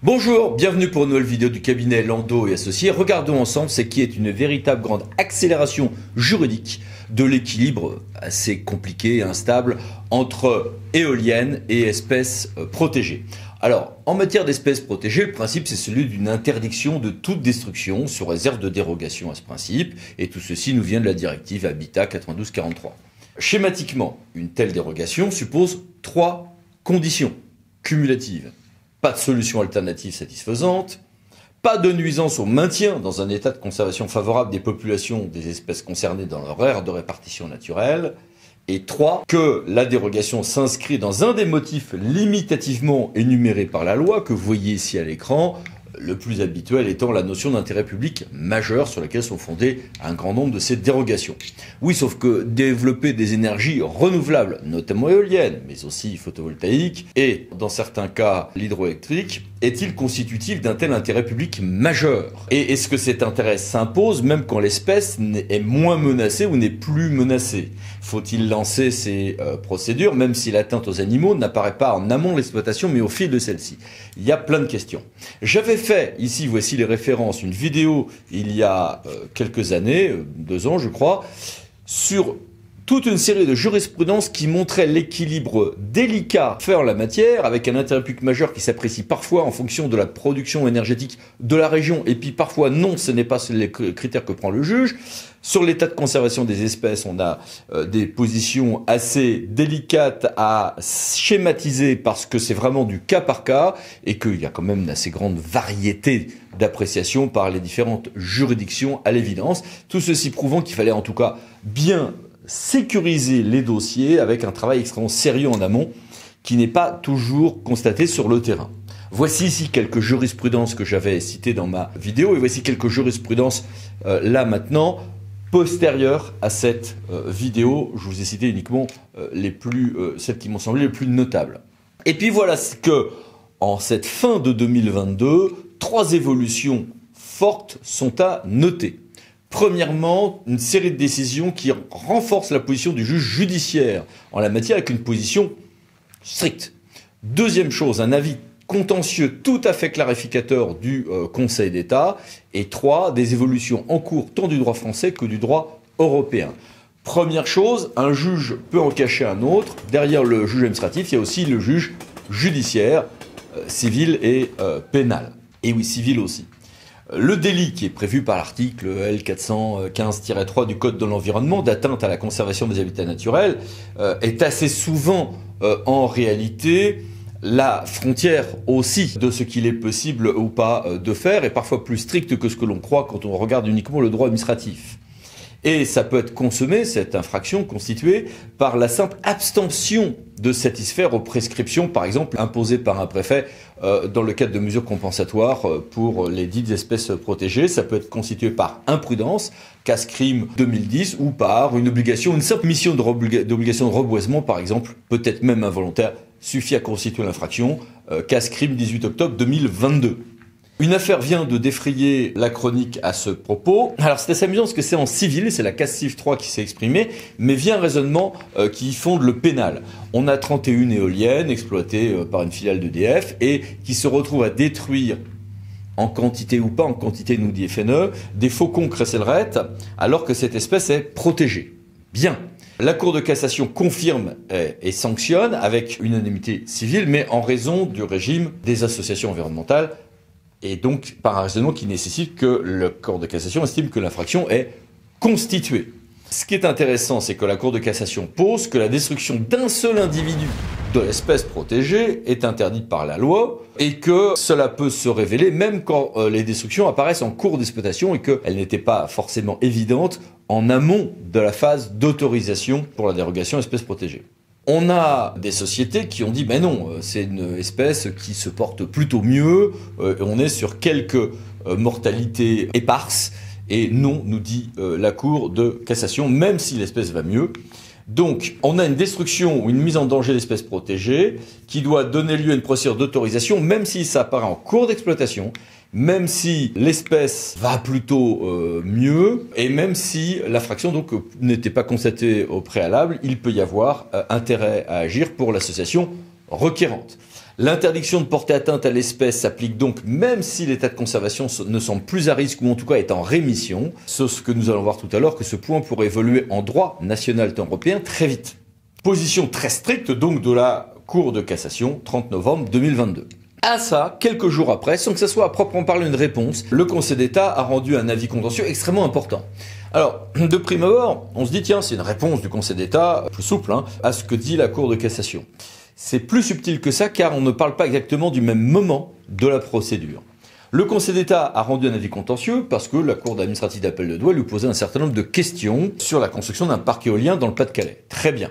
Bonjour, bienvenue pour une nouvelle vidéo du cabinet Landau et Associés. Regardons ensemble ce qui est une véritable grande accélération juridique de l'équilibre assez compliqué et instable entre éoliennes et espèces protégées. Alors, en matière d'espèces protégées, le principe c'est celui d'une interdiction de toute destruction sous réserve de dérogation à ce principe, et tout ceci nous vient de la directive Habitat 92/43. Schématiquement, une telle dérogation suppose trois conditions cumulatives. Pas de solution alternative satisfaisante, pas de nuisance au maintien dans un état de conservation favorable des populations des espèces concernées dans leur aire de répartition naturelle, et 3, que la dérogation s'inscrit dans un des motifs limitativement énumérés par la loi, que vous voyez ici à l'écran, le plus habituel étant la notion d'intérêt public majeur sur laquelle sont fondées un grand nombre de ces dérogations. Oui, sauf que développer des énergies renouvelables, notamment éoliennes, mais aussi photovoltaïques, et dans certains cas l'hydroélectrique, est-il constitutif d'un tel intérêt public majeur? Et est-ce que cet intérêt s'impose même quand l'espèce est moins menacée ou n'est plus menacée? Faut-il lancer ces procédures même si l'atteinte aux animaux n'apparaît pas en amont de l'exploitation mais au fil de celle-ci? Il y a plein de questions. J'avais fait, ici voici les références, une vidéo il y a quelques années, 2 ans je crois, sur toute une série de jurisprudences qui montraient l'équilibre délicat faire la matière, avec un intérêt public majeur qui s'apprécie parfois en fonction de la production énergétique de la région, et puis parfois non, ce n'est pas les critères que prend le juge. Sur l'état de conservation des espèces, on a des positions assez délicates à schématiser parce que c'est vraiment du cas par cas et qu'il y a quand même une assez grande variété d'appréciation par les différentes juridictions à l'évidence. Tout ceci prouvant qu'il fallait en tout cas bien sécuriser les dossiers avec un travail extrêmement sérieux en amont qui n'est pas toujours constaté sur le terrain. Voici ici quelques jurisprudences que j'avais citées dans ma vidéo et voici quelques jurisprudences là maintenant postérieures à cette vidéo. Je vous ai cité uniquement celles qui m'ont semblé les plus notables. Et puis voilà ce que, en cette fin de 2022, 3 évolutions fortes sont à noter. Premièrement, une série de décisions qui renforcent la position du juge judiciaire en la matière avec une position stricte. Deuxième chose, un avis contentieux tout à fait clarificateur du Conseil d'État. Et 3, des évolutions en cours tant du droit français que du droit européen. Première chose, un juge peut en cacher un autre. Derrière le juge administratif, il y a aussi le juge judiciaire, civil et pénal. Et oui, civil aussi. Le délit qui est prévu par l'article L415-3 du Code de l'environnement d'atteinte à la conservation des habitats naturels est assez souvent en réalité la frontière aussi de ce qu'il est possible ou pas de faire, et parfois plus stricte que ce que l'on croit quand on regarde uniquement le droit administratif. Et ça peut être consommé, cette infraction constituée par la simple abstention de satisfaire aux prescriptions, par exemple, imposées par un préfet dans le cadre de mesures compensatoires pour les dites espèces protégées. Ça peut être constitué par imprudence, casse-crime 2010, ou par une obligation, une simple mission d'obligation de reboisement, par exemple, peut-être même involontaire, suffit à constituer l'infraction, casse-crime 18 octobre 2022. Une affaire vient de défrayer la chronique à ce propos. Alors c'est assez amusant parce que c'est en civil, c'est la CAS-CIF 3 qui s'est exprimée, mais vient un raisonnement qui fonde le pénal. On a 31 éoliennes exploitées par une filiale d'EDF et qui se retrouvent à détruire en quantité ou pas en quantité, nous dit FNE, des faucons cresselerettes alors que cette espèce est protégée. Bien. La Cour de cassation confirme et sanctionne avec unanimité civile, mais en raison du régime des associations environnementales, et donc par un raisonnement qui nécessite que le Cour de cassation estime que l'infraction est constituée. Ce qui est intéressant, c'est que la Cour de cassation pose que la destruction d'un seul individu de l'espèce protégée est interdite par la loi et que cela peut se révéler même quand les destructions apparaissent en cours d'exploitation et qu'elles n'étaient pas forcément évidentes en amont de la phase d'autorisation pour la dérogation espèce protégée. On a des sociétés qui ont dit ben non, c'est une espèce qui se porte plutôt mieux, on est sur quelques mortalités éparses, et non, nous dit la Cour de cassation, même si l'espèce va mieux. Donc, on a une destruction ou une mise en danger d'espèces protégées qui doit donner lieu à une procédure d'autorisation, même si ça apparaît en cours d'exploitation, même si l'espèce va plutôt mieux, et même si l'infraction donc n'était pas constatée au préalable, il peut y avoir intérêt à agir pour l'association requérante. L'interdiction de porter atteinte à l'espèce s'applique donc même si l'état de conservation ne semble plus à risque ou en tout cas est en rémission. Sauf que nous allons voir tout à l'heure que ce point pourrait évoluer en droit national et européen très vite. Position très stricte donc de la Cour de cassation, 30 novembre 2022. À ça, quelques jours après, sans que ce soit à proprement parler une réponse, le Conseil d'État a rendu un avis contentieux extrêmement important. Alors, de prime abord, on se dit tiens, c'est une réponse du Conseil d'État, plus souple, à ce que dit la Cour de cassation. C'est plus subtil que ça car on ne parle pas exactement du même moment de la procédure. Le Conseil d'État a rendu un avis contentieux parce que la Cour administrative d'appel de Douai lui posait un certain nombre de questions sur la construction d'un parc éolien dans le Pas-de-Calais. Très bien.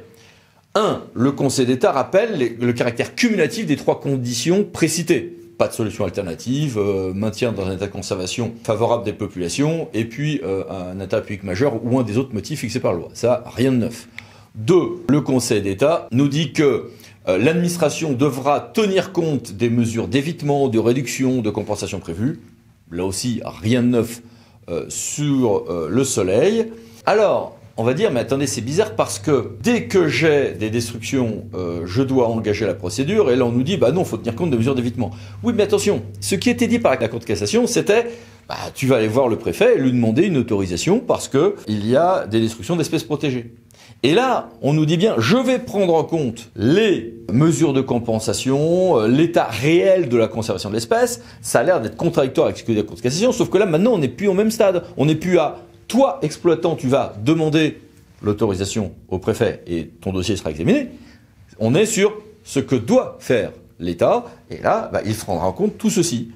1. Le Conseil d'État rappelle le caractère cumulatif des 3 conditions précitées. Pas de solution alternative, maintien dans un état de conservation favorable des populations, et puis un intérêt public majeur ou un des autres motifs fixés par la loi. Ça, rien de neuf. 2. Le Conseil d'État nous dit que l'administration devra tenir compte des mesures d'évitement, de réduction, de compensation prévues. Là aussi, rien de neuf sur le soleil. Alors, on va dire, mais attendez, c'est bizarre parce que dès que j'ai des destructions, je dois engager la procédure. Et là, on nous dit, bah non, il faut tenir compte des mesures d'évitement. Oui, mais attention, ce qui était dit par la Cour de cassation, c'était, tu vas aller voir le préfet et lui demander une autorisation parce que il y a des destructions d'espèces protégées. Et là, on nous dit bien, je vais prendre en compte les mesures de compensation, l'état réel de la conservation de l'espèce. Ça a l'air d'être contradictoire avec ce que dit la Cour de cassation, sauf que là, maintenant, on n'est plus au même stade. On n'est plus à... Toi, exploitant, tu vas demander l'autorisation au préfet et ton dossier sera examiné. On est sur ce que doit faire l'État. Et là, il prendra en compte tout ceci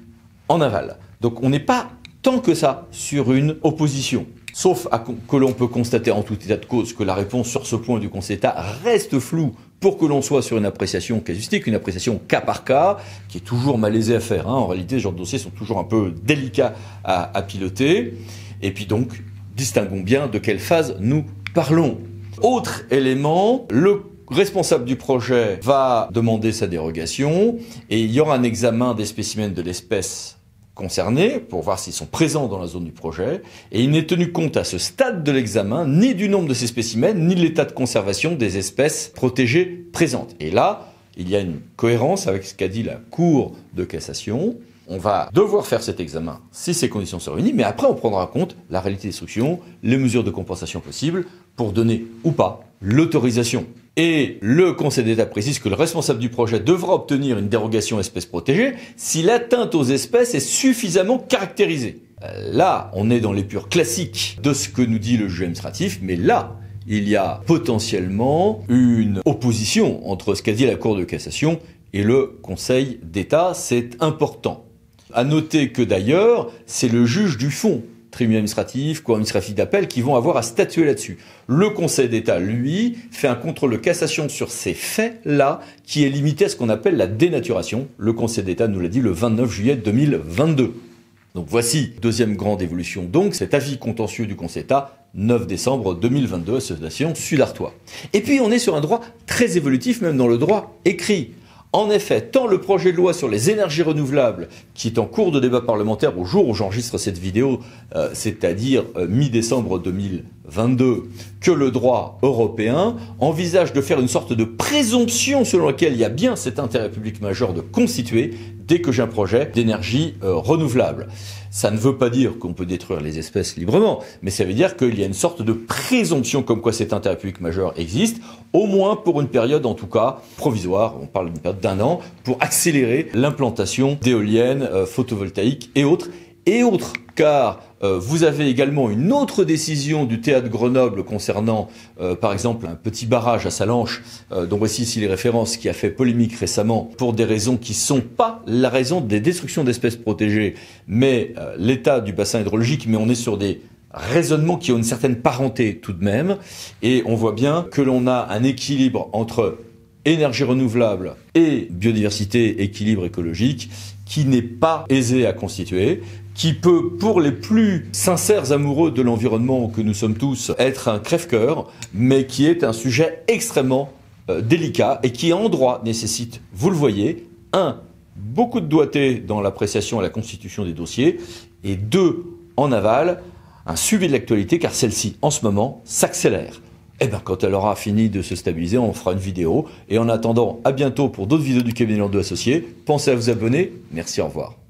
en aval. Donc on n'est pas tant que ça sur une opposition. Sauf que l'on peut constater en tout état de cause que la réponse sur ce point du Conseil d'État reste floue pour que l'on soit sur une appréciation casuistique, une appréciation cas par cas, qui est toujours malaisée à faire. En réalité, ce genre de dossiers sont toujours un peu délicats à piloter. Et puis donc, distinguons bien de quelle phase nous parlons. Autre élément, le responsable du projet va demander sa dérogation et il y aura un examen des spécimens de l'espèce concernée pour voir s'ils sont présents dans la zone du projet. Et il n'est tenu compte à ce stade de l'examen ni du nombre de ces spécimens, ni de l'état de conservation des espèces protégées présentes. Et là, il y a une cohérence avec ce qu'a dit la Cour de cassation. On va devoir faire cet examen si ces conditions sont réunies, mais après on prendra en compte la réalité des destructions, les mesures de compensation possibles pour donner ou pas l'autorisation. Et le Conseil d'État précise que le responsable du projet devra obtenir une dérogation espèces protégées si l'atteinte aux espèces est suffisamment caractérisée. Là, on est dans l'épure classique de ce que nous dit le juge administratif, mais là, il y a potentiellement une opposition entre ce qu'a dit la Cour de cassation et le Conseil d'État. C'est important. À noter que d'ailleurs, c'est le juge du fond, tribunal administratif, cour administrative d'appel, qui vont avoir à statuer là-dessus. Le Conseil d'État, lui, fait un contrôle de cassation sur ces faits-là, qui est limité à ce qu'on appelle la dénaturation. Le Conseil d'État nous l'a dit le 29 juillet 2022. Donc voici, deuxième grande évolution, donc cet avis contentieux du Conseil d'État, 9 décembre 2022, association Sud-Artois. Et puis on est sur un droit très évolutif, même dans le droit écrit. En effet, tant le projet de loi sur les énergies renouvelables, qui est en cours de débat parlementaire au jour où j'enregistre cette vidéo, c'est-à-dire mi-décembre 2022, que le droit européen envisage de faire une sorte de présomption selon laquelle il y a bien cet intérêt public majeur de constituer dès que j'ai un projet d'énergie renouvelable. Ça ne veut pas dire qu'on peut détruire les espèces librement, mais ça veut dire qu'il y a une sorte de présomption comme quoi cet intérêt public majeur existe, au moins pour une période en tout cas provisoire, on parle d'une période d'1 an, pour accélérer l'implantation d'éoliennes photovoltaïques et autres, car vous avez également une autre décision du théâtre de Grenoble concernant, par exemple, un petit barrage à Salanches, dont voici ici les références, qui a fait polémique récemment pour des raisons qui ne sont pas la raison des destructions d'espèces protégées, mais l'état du bassin hydrologique, mais on est sur des raisonnements qui ont une certaine parenté tout de même, et on voit bien que l'on a un équilibre entre énergie renouvelable et biodiversité, équilibre écologique, qui n'est pas aisé à constituer, qui peut, pour les plus sincères amoureux de l'environnement que nous sommes tous, être un crève-cœur, mais qui est un sujet extrêmement délicat et qui, en droit, nécessite, vous le voyez, 1, beaucoup de doigté dans l'appréciation et la constitution des dossiers, et 2, en aval, un suivi de l'actualité, car celle-ci, en ce moment, s'accélère. Eh bien, quand elle aura fini de se stabiliser, on fera une vidéo. Et en attendant, à bientôt pour d'autres vidéos du cabinet Landau Associés. Pensez à vous abonner. Merci, au revoir.